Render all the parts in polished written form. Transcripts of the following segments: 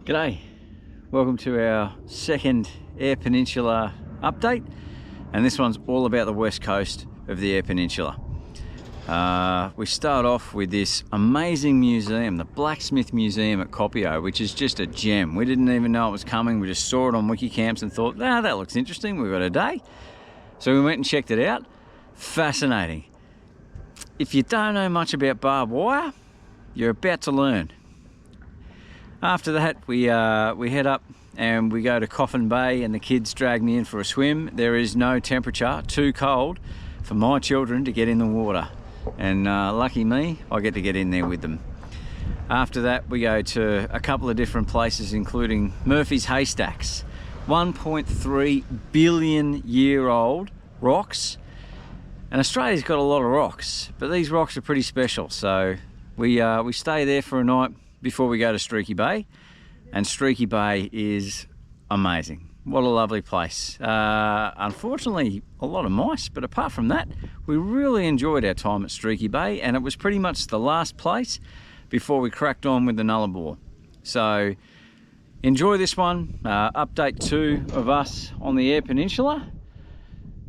G'day, welcome to our second Eyre Peninsula update, and this one's all about the west coast of the Eyre Peninsula. We start off with this amazing museum, the Blacksmith Museum at Koppio, which is just a gem. We didn't even know it was coming, we just saw it on Wikicamps and thought, that looks interesting, we've got a day. So we went and checked it out. Fascinating. If you don't know much about barbed wire, you're about to learn. After that, we head up and we go to Coffin Bay, and the kids drag me in for a swim. There is no temperature too cold for my children to get in the water, and lucky me, I get to get in there with them. After that, we go to a couple of different places, including Murphy's Haystacks, 1.3 billion year old rocks. And Australia's got a lot of rocks, but these rocks are pretty special. So we stay there for a night before we go to Streaky Bay, and Streaky Bay is amazing. What a lovely place. Unfortunately, a lot of mice, but apart from that, we really enjoyed our time at Streaky Bay, and it was pretty much the last place before we cracked on with the Nullarbor. So enjoy this one, update 2 of us on the Eyre Peninsula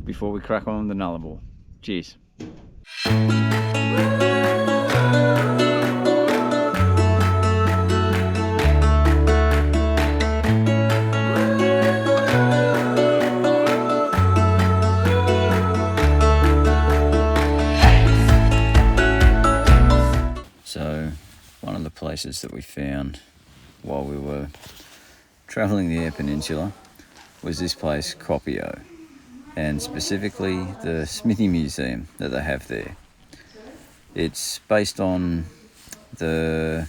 before we crack on with the Nullarbor. Cheers. So one of the places that we found while we were travelling the Eyre Peninsula was this place, Koppio, and specifically the Smithy Museum that they have there. It's based on the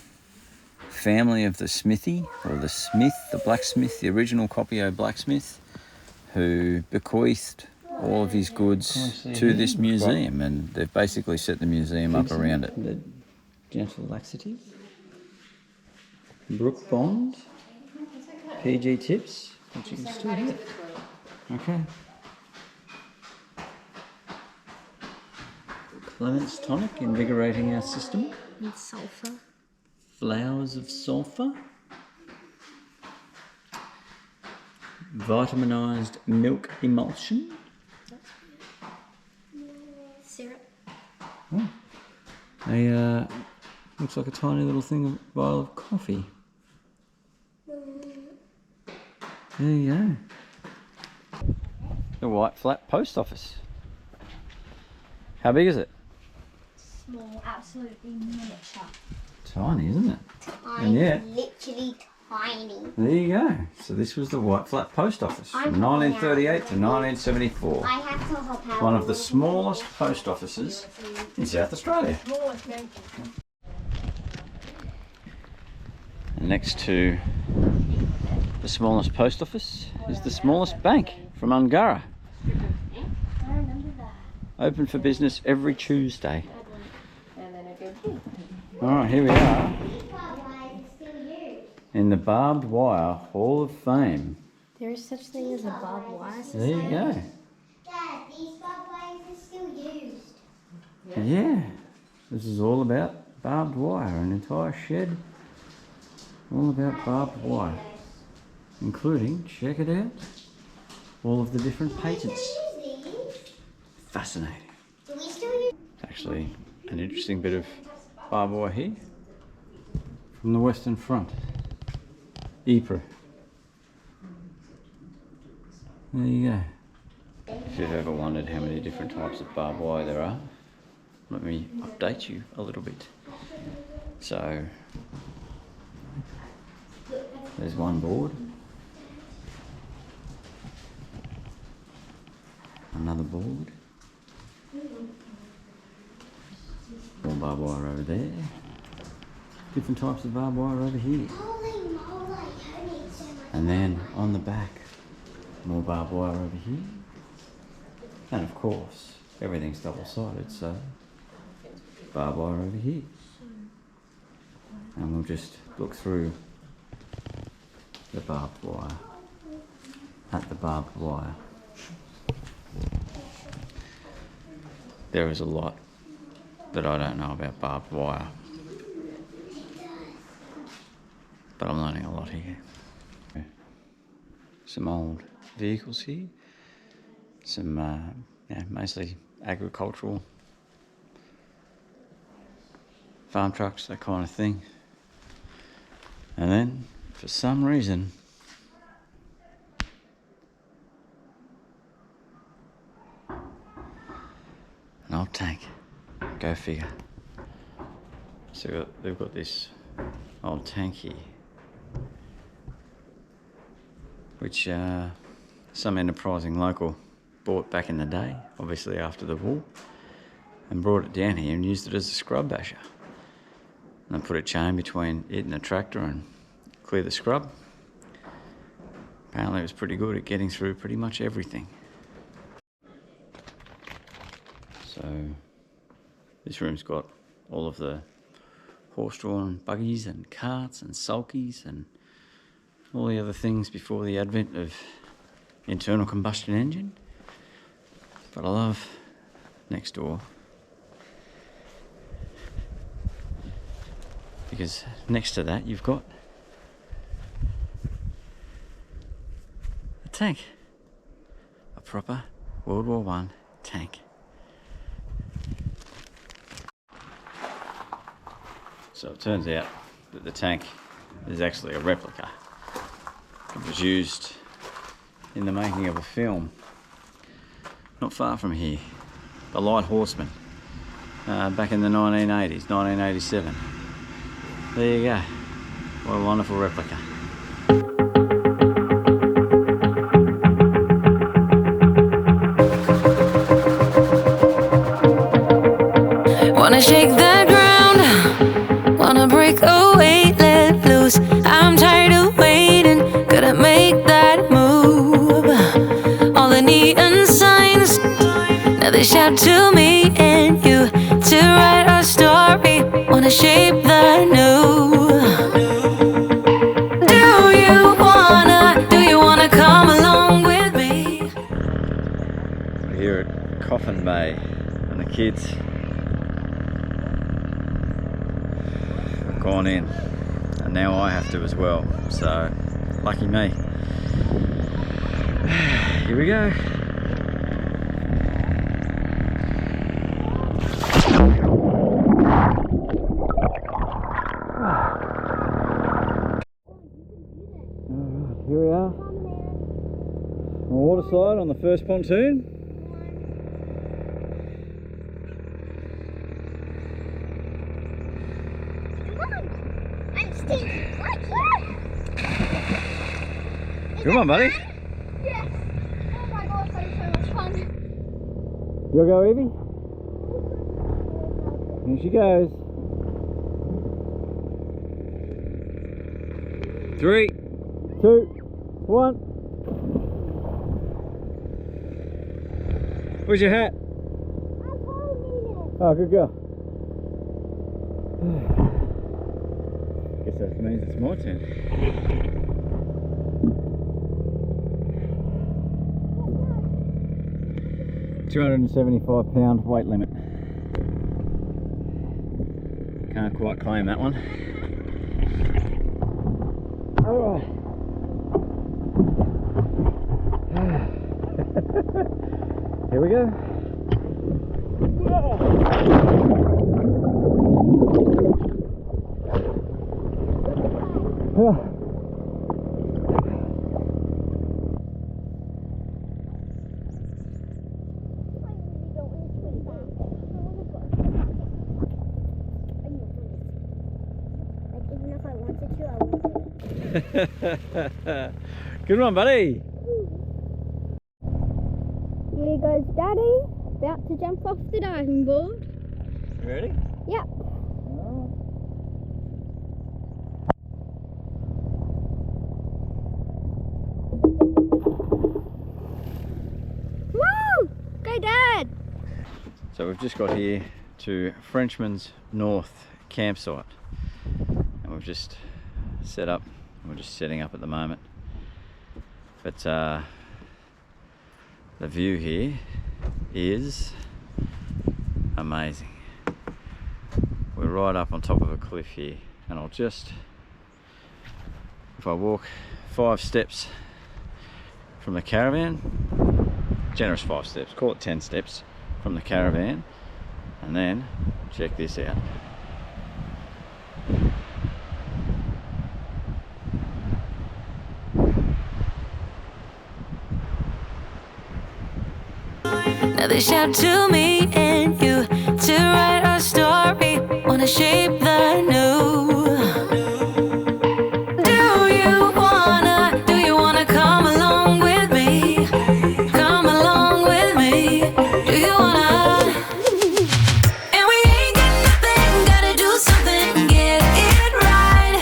family of the Smithy, or the Smith, the blacksmith, the original Koppio blacksmith, who bequeathed all of his goods to this museum, and they've basically set the museum up around it. The gentle laxative, Brook Bond, PG Tips, which you can still hear. Okay. Clements Tonic, invigorating our system. With sulphur. Flowers of sulphur. Vitaminized milk emulsion. Syrup. Oh. Looks like a tiny little vial of coffee. There you go. The White Flat Post Office. How big is it? Small, absolutely miniature. Tiny, isn't it? Tiny, and yet, literally tiny. There you go. So this was the White Flat Post Office from 1938 to 1974. I have to hop out. One of the smallest post offices in South Australia. And next to the smallest post office is the smallest bank from Ungara. I remember that. Open for business every Tuesday. Alright, here we are in the Barbed Wire Hall of Fame. There is such thing as a barbed wire There you society. go. Dad, these barbed wires are still used. Yeah, this is all about barbed wire, an entire shed all about barbed wire, including, check it out, all of the different patents. Fascinating. Actually, an interesting bit of barbed wire here from the Western Front. Ypres. There you go. If you've ever wondered how many different types of barbed wire there are, let me update you a little bit. So, there's one board, another board, more barbed wire over there, different types of barbed wire over here, and then on the back, more barbed wire over here, and of course everything's double-sided, so barbed wire over here, and we'll just look through the barbed wire at the barbed wire. There is a lot that I don't know about barbed wire. but I'm learning a lot here. Some old vehicles here, some mostly agricultural farm trucks, that kind of thing. And then for some reason an old tank, go figure. So they've got this old tank here, which some enterprising local bought back in the day, obviously after the war, and brought it down here and used it as a scrub basher. And they put a chain between it and the tractor and clear the scrub. Apparently it was pretty good at getting through pretty much everything. So this room's got all of the horse-drawn buggies and carts and sulkies and all the other things before the advent of internal combustion engine. But I love next door because next to that you've got a tank, a proper World War I tank. So it turns out that the tank is actually a replica. It was used in the making of a film not far from here, The Light Horseman, back in the 1980s, 1987. There you go. What a wonderful replica. Wanna shake the ground, wanna break away, let loose. I'm tired of waiting, gotta make that move. All the neon signs, now they shout to me and you to write our story. Wanna shape the new. Do you wanna come along with me? We're here at Coffin Bay and the kids have gone in, and now I have to as well, so lucky me. Here we go. Alright, here we are on the water slide on the first pontoon. Come on, buddy. Yes. Oh my gosh, that is so much fun. You'll go, Evie? Here she goes. 3, 2, 1. Where's your hat? I'm holding it. Oh, good girl. Guess that means it's my turn. 275-pound weight limit. Can't quite claim that one. Oh. Here we go. Good one, buddy. Here goes Daddy, about to jump off the diving board. You ready? Yep. Woo! Go, Dad! So we've just got here to Frenchman's North campsite, and we've just set up. We're just setting up at the moment, but the view here is amazing. We're right up on top of a cliff here, and I'll just if I walk 5 steps from the caravan, generous 5 steps, call it 10 steps from the caravan, and then check this out. Now they shout to me and you to write our story, wanna shape the new. Do you wanna come along with me? Come along with me. Do you wanna? And we ain't got nothing, gotta do something, get it right.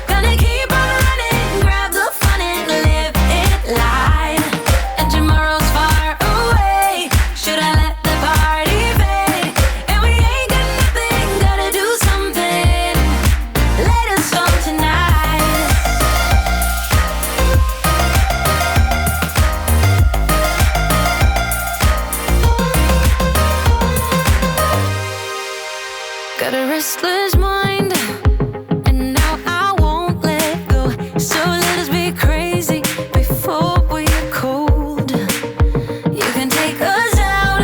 Gonna keep on running, grab the fun and live it light. And tomorrow's far away. Should I let the party fade? And we ain't got nothing, gotta do something. Let us on tonight. Got a restless mind, and now I won't let go. So let us be crazy before we're cold. You can take us out,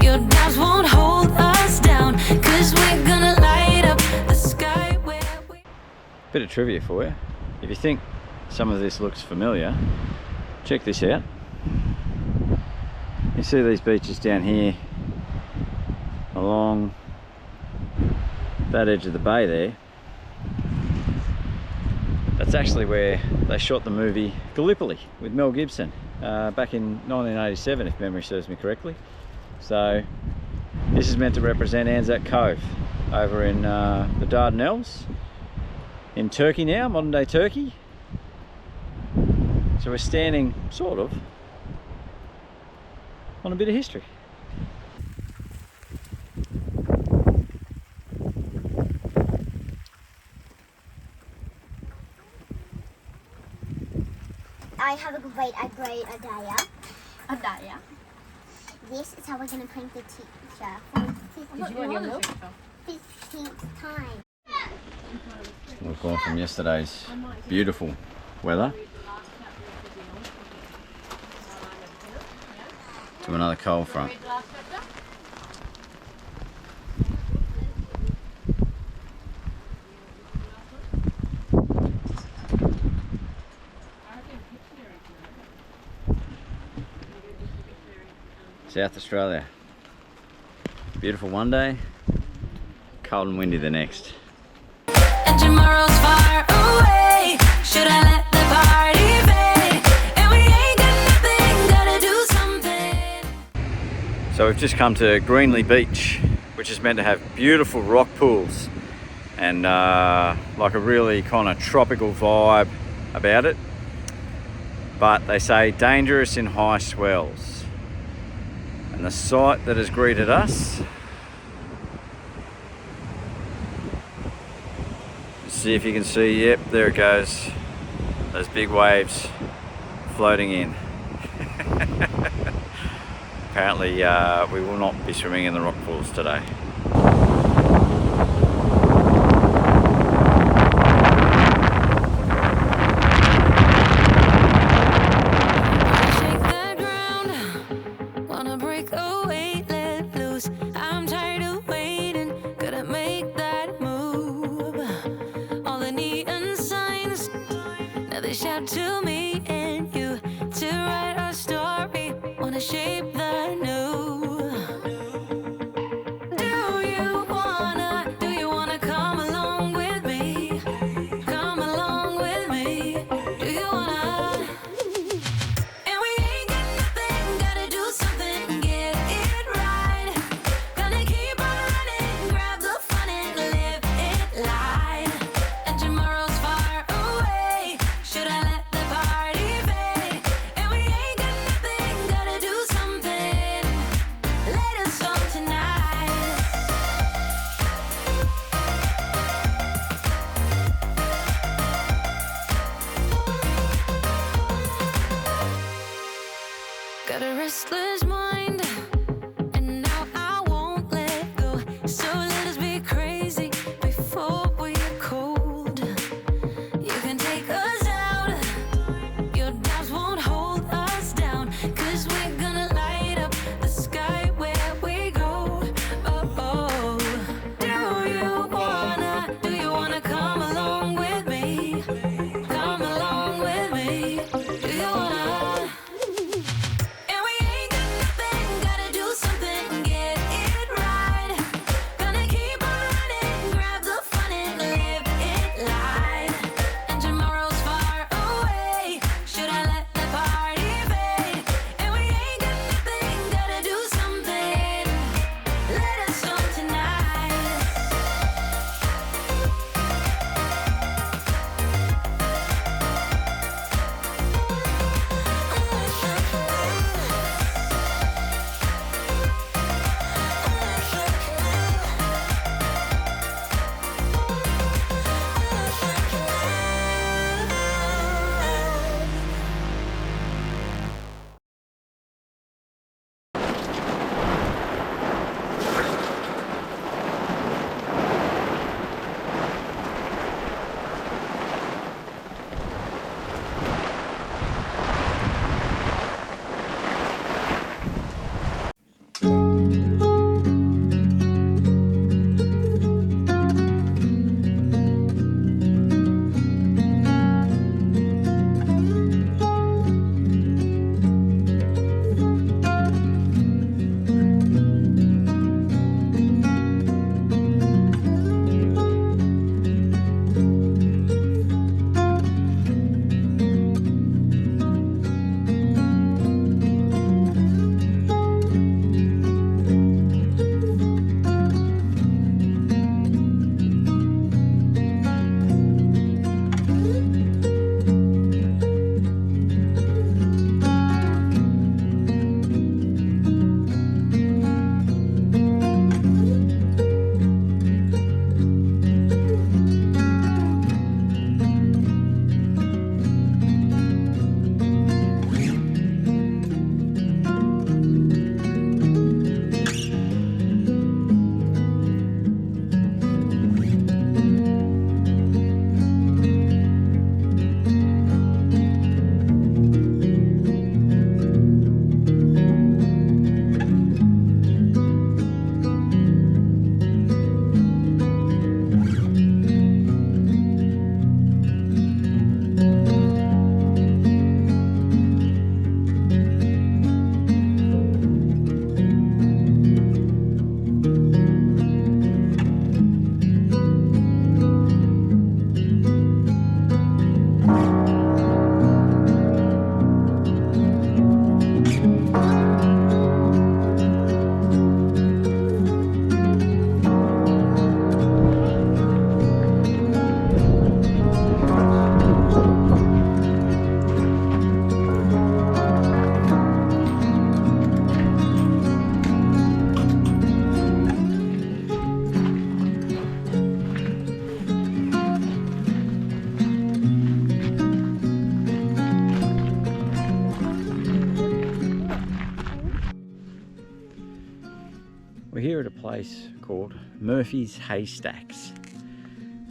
your doubts won't hold us down, 'cause we're gonna light up the sky where we... Bit of trivia for you. If you think some of this looks familiar, check this out. You see these beaches down here along that edge of the bay there. That's actually where they shot the movie Gallipoli with Mel Gibson back in 1987, if memory serves me correctly. So this is meant to represent Anzac Cove over in the Dardanelles in Turkey now, modern day Turkey. So we're standing sort of on a bit of history. I have a great idea. Adaya. This is how we're going to prank the teacher for the 15th time. We've gone from yesterday's beautiful weather to another cold front. South Australia. Beautiful one day, cold and windy the next. And tomorrow's far away. Should I let the party fade? And we ain't got nothing, gotta do something. So we've just come to Greenlee Beach, which is meant to have beautiful rock pools and like a really kind of tropical vibe about it. But they say dangerous in high swells. And the sight that has greeted us, see if you can see, yep, there it goes, those big waves floating in. Apparently we will not be swimming in the rock pools today. They shout to me and you to write our story, wanna shape the new. Do you wanna come along with me? Come along with me. Do you wanna? And we ain't got nothing, gotta do something, get it right. Gonna keep on running, grab the fun and live it light. And tomorrow's far away. Should I let the party fade? And we ain't got nothing, gotta do something. here at a place called Murphy's Haystacks,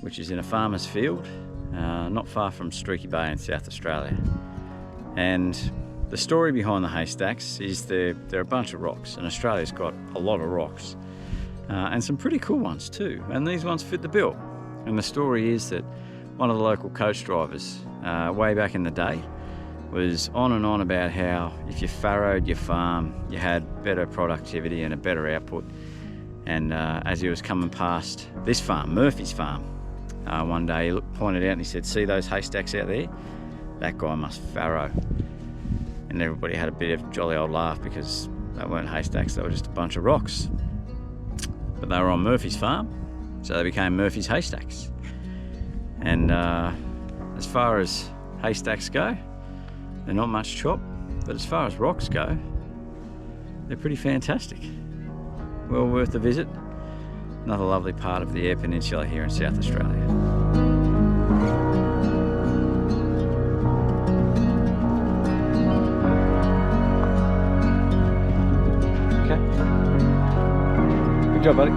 which is in a farmer's field, not far from Streaky Bay in South Australia. And the story behind the haystacks is they're a bunch of rocks, and Australia's got a lot of rocks, and some pretty cool ones too, and these ones fit the bill. And the story is that one of the local coach drivers, way back in the day, was on and on about how if you farrowed your farm, you had better productivity and a better output. And as he was coming past this farm, Murphy's farm, one day he pointed out and he said, "See those haystacks out there? That guy must farrow." And everybody had a bit of a jolly old laugh because they weren't haystacks, they were just a bunch of rocks. But they were on Murphy's farm, so they became Murphy's Haystacks. And as far as haystacks go, they're not much chop, but as far as rocks go, they're pretty fantastic. Well worth a visit. Another lovely part of the Eyre Peninsula here in South Australia. Okay. Good job, buddy.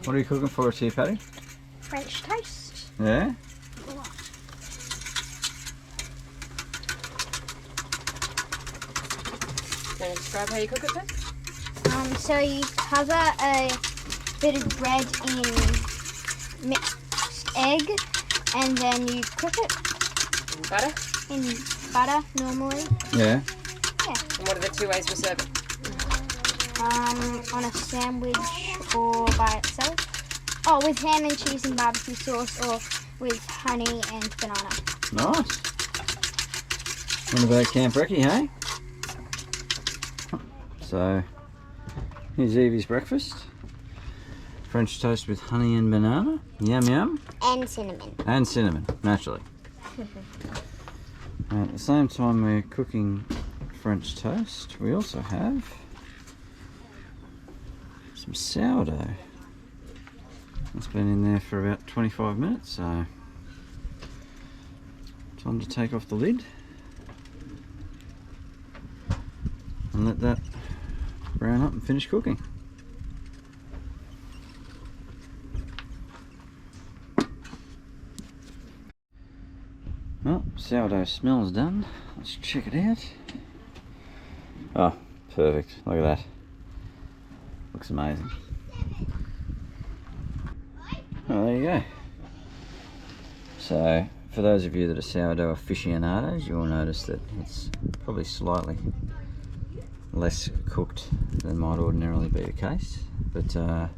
What are you cooking for us here, Patty? French toast. Yeah? Can you describe how you cook it then? So you cover a bit of bread in mixed egg, and then you cook it And butter? in butter normally. Yeah. And what are the two ways we serve it? On a sandwich or by itself. Oh, with ham and cheese and barbecue sauce, or with honey and banana. Nice. What about Camp Recce, hey? So, here's Evie's breakfast. French toast with honey and banana. Yum yum. And cinnamon. And cinnamon, naturally. And at the same time we're cooking French toast, we also have some sourdough. It's been in there for about 25 minutes, so time to take off the lid and let that brown up and finish cooking. Well, sourdough smells done. Let's check it out. Oh, perfect. Look at that. Looks amazing. Oh, there you go. So, for those of you that are sourdough aficionados, you'll notice that it's probably slightly less cooked than might ordinarily be the case, but not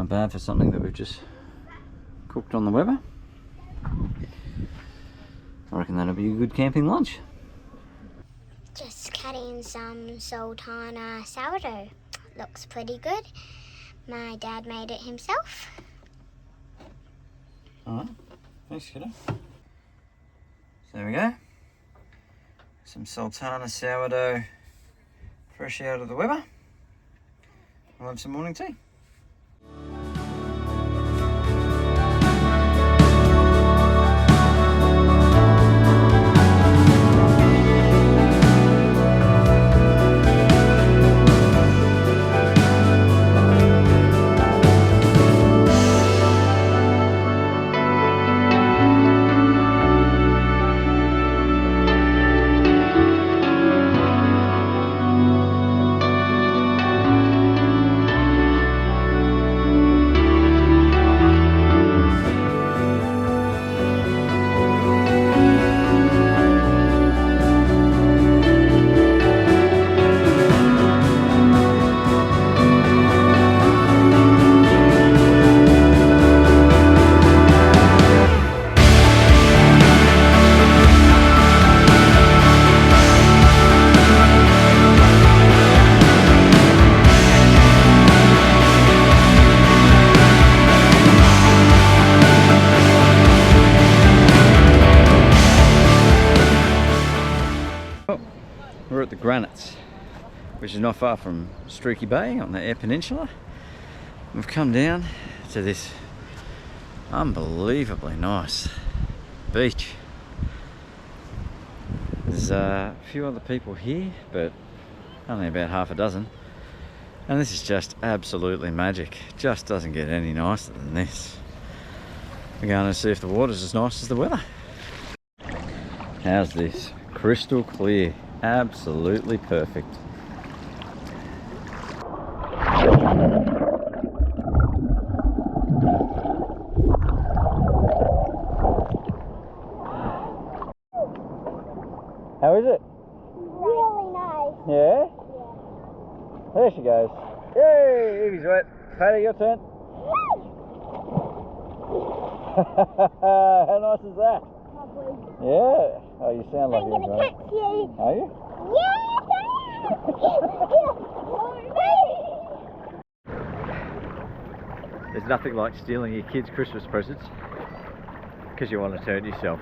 bad for something that we've just cooked on the Weber. I reckon that'll be a good camping lunch. Just cutting some sultana sourdough. Looks pretty good. My dad made it himself. Alright, thanks kiddo. So there we go. Some sultana sourdough fresh out of the Weber. We'll have some morning tea. the Granites, which is not far from Streaky Bay on the Eyre Peninsula. We've come down to this unbelievably nice beach. There's a few other people here, but only about half a dozen. And this is just absolutely magic. Just doesn't get any nicer than this. We're going to see if the water's as nice as the weather. How's this? Crystal clear. Absolutely perfect. How is it? Really nice. Yeah? There she goes. Yay! Evie's wet. Patty, your turn. How nice is that? Lovely. Yeah. Oh, you sound like I'm you're gonna enjoying catch you. it. Are you? Yes! There's nothing like stealing your kids' Christmas presents because you want to turn yourself.